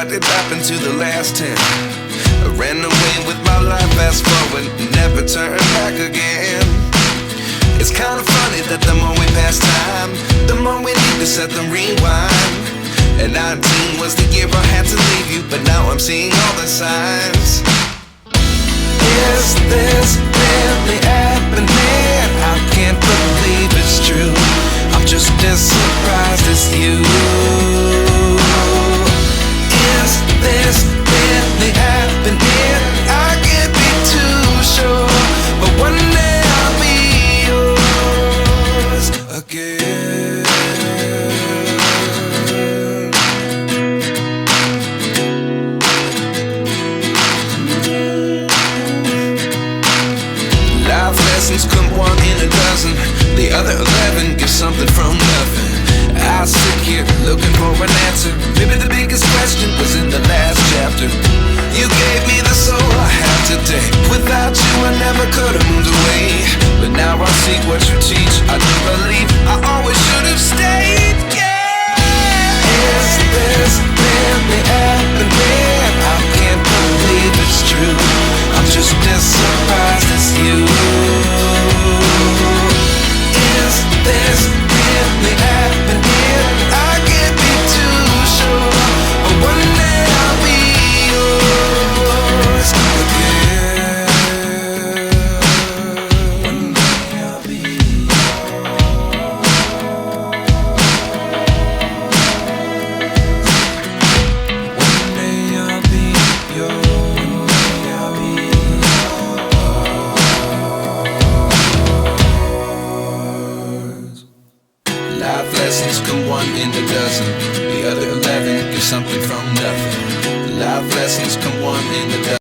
what did happen to the last 10? I ran away with my life, fast forward, never turn back again. It's kinda funny that the more we pass time, the more we need to set the rewind. And 19 was the year I had to leave you, but now I'm seeing all the signs. Is this really happening? I can't believe it's true. I'm just as surprised as you. Is this really happening? I can't be too sure, but one day I'll be yours again. Life lessons come one in a dozen. The other 11 get something from nothing. I sit here looking for an answer. Maybe the biggest question was in the last chapter. You gave me the soul I have today. Without you I never could have moved away. But now I see what you teach. I do believe I always should have stayed. Yeah. Is this really happening? I can't believe it's true. I'm just as surprised as you. Is this really happening? I can't be too sure, but one day I'll be yours again. One day I'll be yours. One day I'll be yours. Life lessons come one in a dozen. The other 11 get something from nothing. Life lessons come one in a dozen.